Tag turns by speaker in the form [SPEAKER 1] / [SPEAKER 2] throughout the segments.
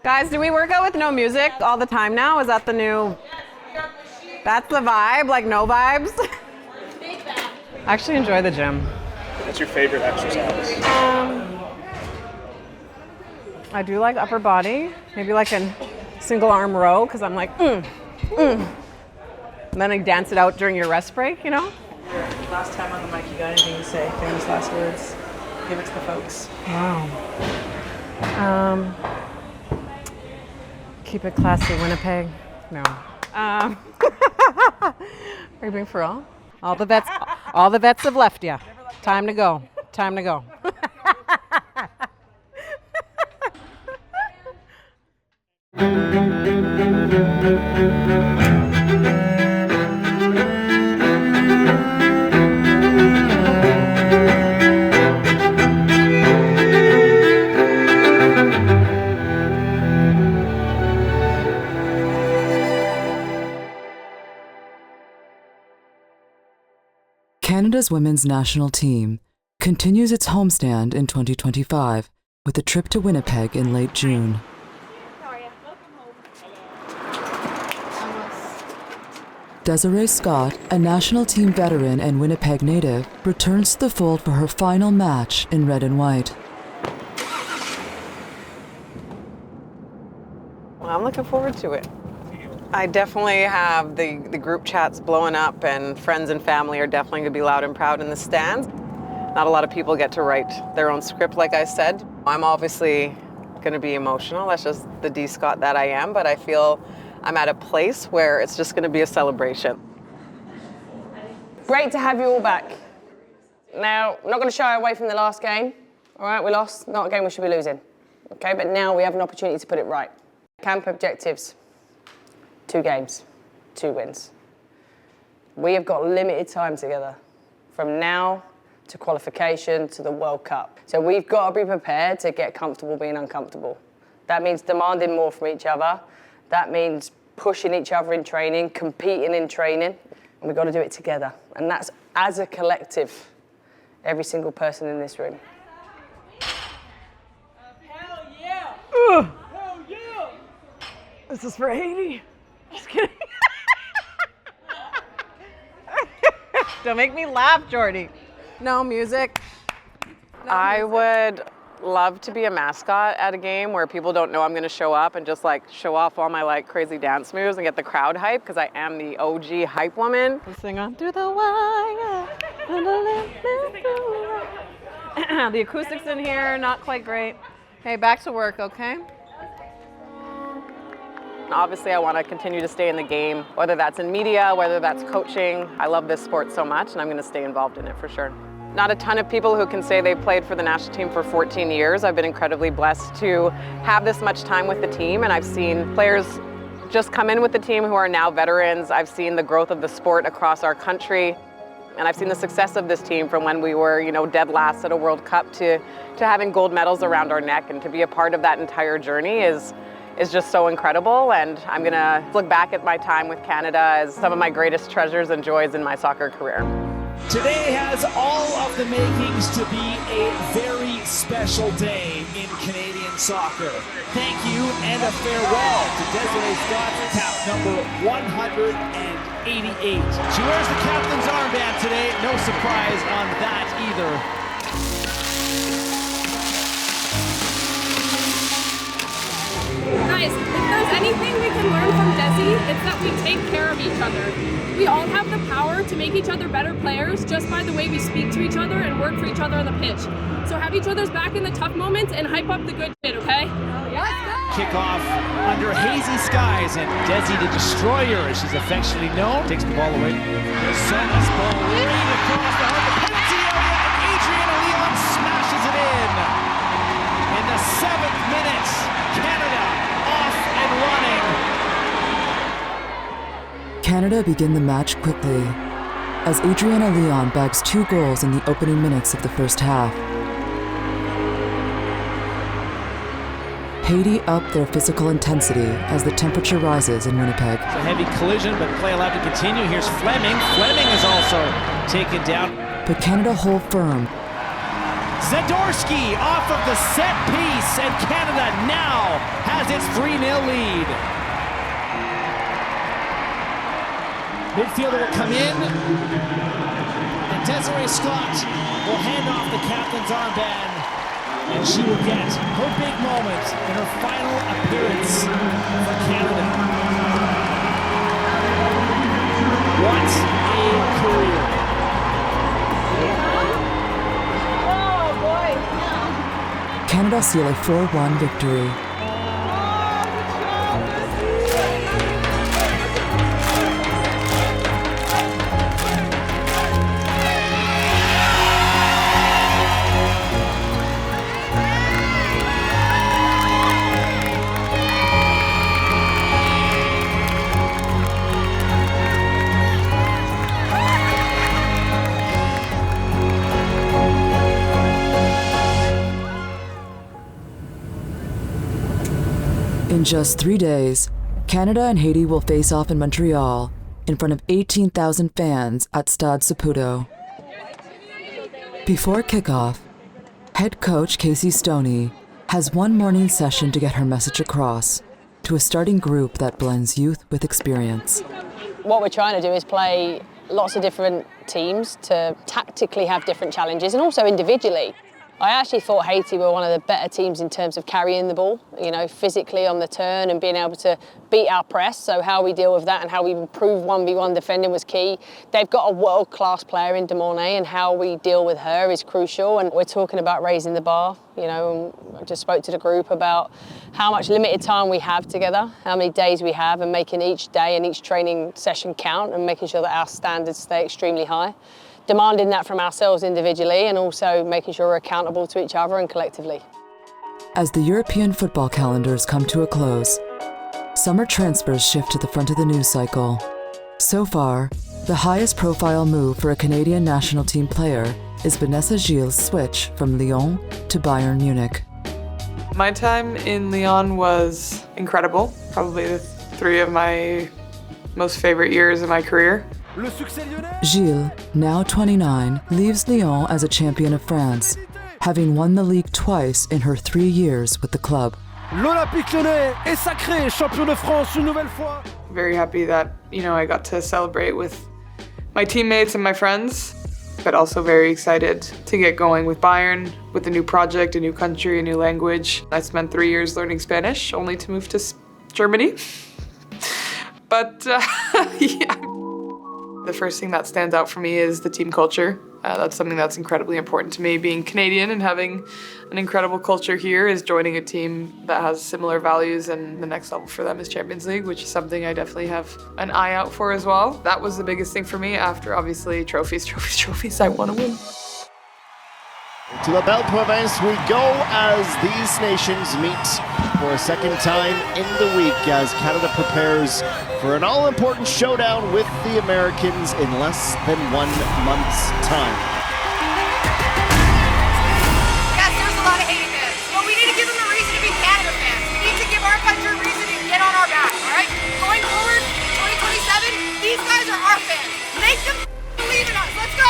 [SPEAKER 1] Guys, do we work out with no music all the time now? Is that the new... That's the vibe, like no vibes? I actually enjoy the gym.
[SPEAKER 2] What's your favorite exercise?
[SPEAKER 1] I do like upper body, maybe like a single arm row, because I'm like, And then I dance it out during your rest break, you know?
[SPEAKER 3] Last time on the mic, you got anything to say? Famous last words. Give it to the folks.
[SPEAKER 1] Wow. Keep it classy, Winnipeg. No. Are you being for real? All the vets have left you. Time to go. Time to go.
[SPEAKER 4] Canada's women's national team continues its homestand in 2025 with a trip to Winnipeg in late June. Desiree Scott, a national team veteran and Winnipeg native, returns to the fold for her final match in red and white.
[SPEAKER 1] Well, I'm looking forward to it. I definitely have the group chats blowing up, and friends and family are definitely going to be loud and proud in the stands. Not a lot of people get to write their own script, like I said. I'm obviously going to be emotional. That's just the D. Scott that I am, but I feel I'm at a place where it's just going to be a celebration.
[SPEAKER 5] Great to have you all back. Now, I'm not going to shy away from the last game. All right, we lost. Not a game we should be losing. Okay, but now we have an opportunity to put it right. Camp objectives. 2 games, 2 wins. We have got limited time together, from now to qualification to the World Cup. So we've got to be prepared to get comfortable being uncomfortable. That means demanding more from each other. That means pushing each other in training, competing in training, and we've got to do it together. And that's as a collective, every single person in this room.
[SPEAKER 1] Hell yeah! Hell yeah! This is for Haiti. Just kidding. Don't make me laugh, Jordy. No music. I would love to be a mascot at a game where people don't know I'm going to show up and just like show off all my like crazy dance moves and get the crowd hype, because I am the OG hype woman. Sing on through the wire. The acoustics in here, not quite great. Hey, back to work, okay? Obviously, I want to continue to stay in the game, whether that's in media, whether that's coaching. I love this sport so much, and I'm going to stay involved in it for sure. Not a ton of people who can say they've played for the national team for 14 years. I've been incredibly blessed to have this much time with the team, and I've seen players just come in with the team who are now veterans. I've seen the growth of the sport across our country, and I've seen the success of this team from when we were, dead last at a World Cup to having gold medals around our neck, and to be a part of that entire journey is just so incredible, and I'm gonna look back at my time with Canada as some of my greatest treasures and joys in my soccer career.
[SPEAKER 6] Today has all of the makings to be a very special day in Canadian soccer. Thank you and a farewell to Desiree Scott, cap number 188. She wears the captain's armband today, no surprise on that either.
[SPEAKER 7] Guys, if there's anything we can learn from Desi, it's that we take care of each other. We all have the power to make each other better players just by the way we speak to each other and work for each other on the pitch. So have each other's back in the tough moments and hype up the good shit, okay?
[SPEAKER 6] Kickoff under hazy skies, and Desi the Destroyer, as she's affectionately known, takes the ball away. Sona's ball right across the heart of the penalty area, and Adriana Leon smashes it in. In the 7th minute, Canada off and running.
[SPEAKER 4] Canada begin the match quickly as Adriana Leon bags 2 goals in the opening minutes of the first half. Haiti up their physical intensity as the temperature rises in Winnipeg.
[SPEAKER 6] It's a heavy collision, but play allowed to continue. Here's Fleming. Fleming is also taken down.
[SPEAKER 4] But Canada hold firm.
[SPEAKER 6] Zadorsky off of the set piece, and Canada now has its 3-0 lead. Midfielder will come in, and Desiree Scott will hand off the captain's armband, and she will get her big moment in her final appearance for Canada. What a career.
[SPEAKER 4] Canada seal a 4-1 victory. In just 3 days, Canada and Haiti will face off in Montreal in front of 18,000 fans at Stade Saputo. Before kickoff, head coach Casey Stoney has one morning session to get her message across to a starting group that blends youth with experience.
[SPEAKER 5] What we're trying to do is play lots of different teams to tactically have different challenges and also individually. I actually thought Haiti were one of the better teams in terms of carrying the ball, you know, physically on the turn and being able to beat our press. So how we deal with that and how we improve 1v1 defending was key. They've got a world-class player in Demornay, and how we deal with her is crucial. And we're talking about raising the bar, you know, and I just spoke to the group about how much limited time we have together, how many days we have, and making each day and each training session count and making sure that our standards stay extremely high. Demanding that from ourselves individually and also making sure we're accountable to each other and collectively.
[SPEAKER 4] As the European football calendars come to a close, summer transfers shift to the front of the news cycle. So far, the highest profile move for a Canadian national team player is Vanessa Gilles' switch from Lyon to Bayern Munich.
[SPEAKER 8] My time in Lyon was incredible, probably the 3 of my most favorite years of my career.
[SPEAKER 4] Gilles, now 29, leaves Lyon as a champion of France, having won the league twice in her 3 years with the club.
[SPEAKER 9] L'Olympique Lyonnais est sacré champion de France une nouvelle fois.
[SPEAKER 8] Very happy that, you know, I got to celebrate with my teammates and my friends, but also very excited to get going with Bayern, with a new project, a new country, a new language. I spent 3 years learning Spanish, only to move to Germany. But yeah. The first thing that stands out for me is the team culture. That's something that's incredibly important to me. Being Canadian and having an incredible culture here is joining a team that has similar values, and the next level for them is Champions League, which is something I definitely have an eye out for as well. That was the biggest thing for me after obviously trophies. I want to win.
[SPEAKER 10] To La Belle Province we go as these nations meet for a second time in the week as Canada prepares for an all-important showdown with the Americans in less than 1 month's time.
[SPEAKER 11] Yes, there's a lot of Haiti fans, but we need to give them a reason to be Canada fans. We need to give our country a reason to get on our back, all right? Going forward, 2027, these guys are our fans. Make them believe in us. Let's go!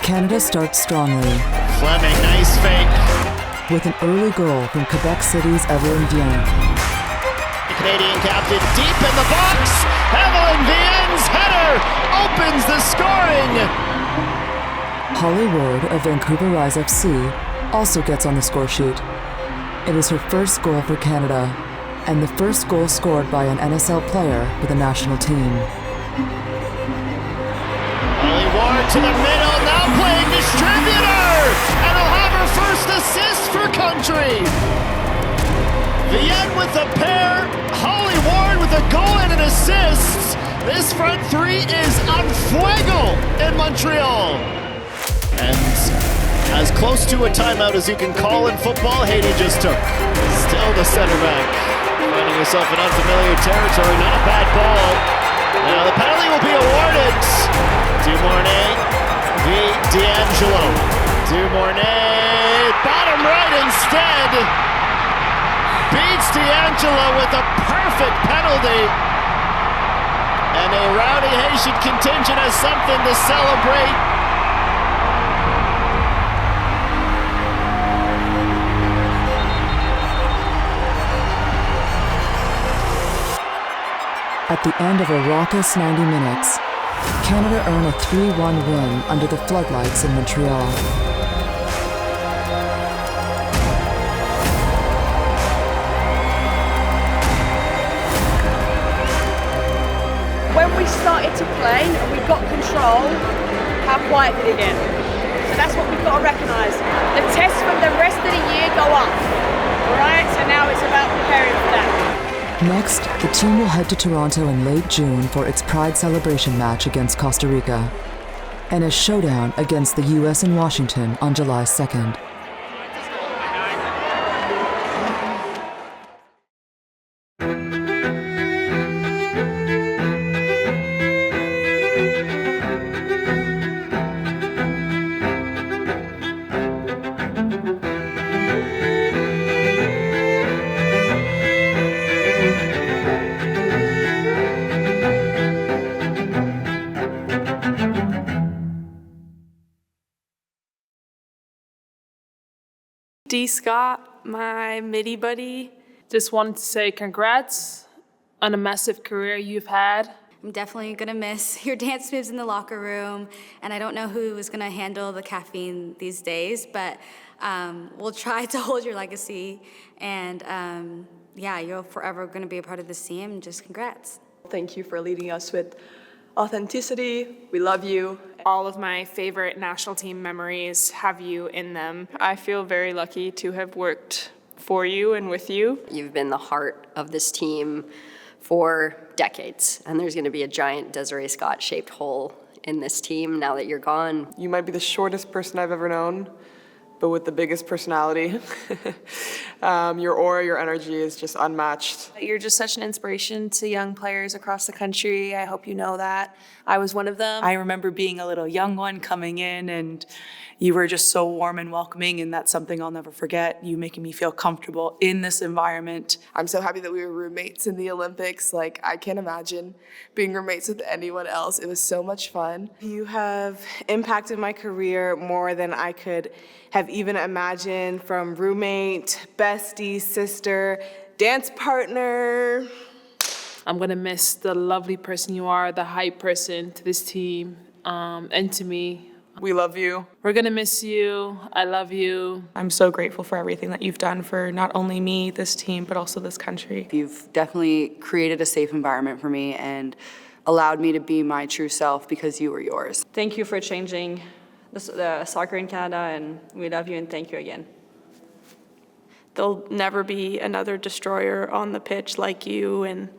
[SPEAKER 4] Canada starts strongly.
[SPEAKER 10] Fleming, nice fake.
[SPEAKER 4] With an early goal from Quebec City's Evelyn Vienne.
[SPEAKER 10] The Canadian captain deep in the box. Evelyn Vienne's header opens the scoring.
[SPEAKER 4] Holly Ward of Vancouver Rise FC also gets on the score sheet. It is her first goal for Canada, and the first goal scored by an NSL player for the national team.
[SPEAKER 10] Holly Ward to the middle, now playing distributor, and will have her first assist for country. Vienne with a pair, Holly Ward with a goal and an assist. This front three is on fuego in Montreal. And as close to a timeout as you can call in football, Haiti just took. Still the center back, finding herself in unfamiliar territory, not a bad ball. Now the penalty will be awarded. Dumornay v. D'Angelo. Dumornay, bottom right instead. Beats D'Angelo with a perfect penalty. And a rowdy Haitian contingent has something to celebrate.
[SPEAKER 4] At the end of a raucous 90 minutes, Canada earned a 3-1 win under the floodlights in Montreal.
[SPEAKER 12] When we started to play and we got control, how quiet did it get? So that's what we've got to recognise. The tests for the rest of the year go up. Alright, so now it's about preparing for that.
[SPEAKER 4] Next, the team will head to Toronto in late June for its Pride celebration match against Costa Rica and a showdown against the US in Washington on July 2nd.
[SPEAKER 13] Desiree Scott, my midi buddy, just wanted to say congrats on a massive career you've had.
[SPEAKER 14] I'm definitely gonna miss your dance moves in the locker room, and I don't know who is gonna handle the caffeine these days, but we'll try to hold your legacy, and yeah, you're forever gonna be a part of this team. Just congrats.
[SPEAKER 15] Thank you for leading us with authenticity. We love you.
[SPEAKER 13] All of my favorite national team memories have you in them. I feel very lucky to have worked for you and with you.
[SPEAKER 16] You've been the heart of this team for decades, and there's going to be a giant Desiree Scott shaped hole in this team now that you're gone.
[SPEAKER 8] You might be the shortest person I've ever known, but with the biggest personality. Your aura, your energy is just unmatched.
[SPEAKER 17] You're just such an inspiration to young players across the country. I hope you know that. I was one of them.
[SPEAKER 3] I remember being a little young one coming in, and you were just so warm and welcoming, and that's something I'll never forget. You making me feel comfortable in this environment.
[SPEAKER 18] I'm so happy that we were roommates in the Olympics. Like, I can't imagine being roommates with anyone else. It was so much fun.
[SPEAKER 19] You have impacted my career more than I could have even imagined, from roommate, bestie, sister, dance partner.
[SPEAKER 13] I'm gonna miss the lovely person you are, the hype person to this team, and to me.
[SPEAKER 8] We love you.
[SPEAKER 13] We're gonna miss you. I love you.
[SPEAKER 20] I'm so grateful for everything that you've done for not only me, this team, but also this country.
[SPEAKER 21] You've definitely created a safe environment for me and allowed me to be my true self because you were yours.
[SPEAKER 22] Thank you for changing the soccer in Canada, and we love you and thank you again.
[SPEAKER 13] There'll never be another destroyer on the pitch like you, and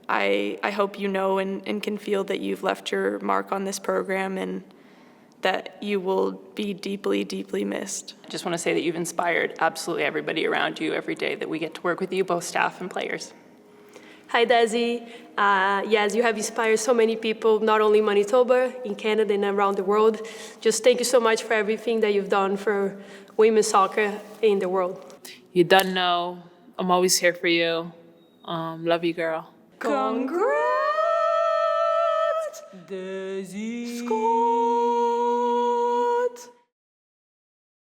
[SPEAKER 13] I hope you know and can feel that you've left your mark on this program and that you will be deeply, deeply missed.
[SPEAKER 23] I just want to say that you've inspired absolutely everybody around you every day that we get to work with you, both staff and players.
[SPEAKER 24] Hi, Desi. Yes, you have inspired so many people, not only in Manitoba, in Canada, and around the world. Just thank you so much for everything that you've done for women's soccer in the world.
[SPEAKER 13] You done know, I'm always here for you. Love you, girl.
[SPEAKER 12] Congrats, Desi Scott.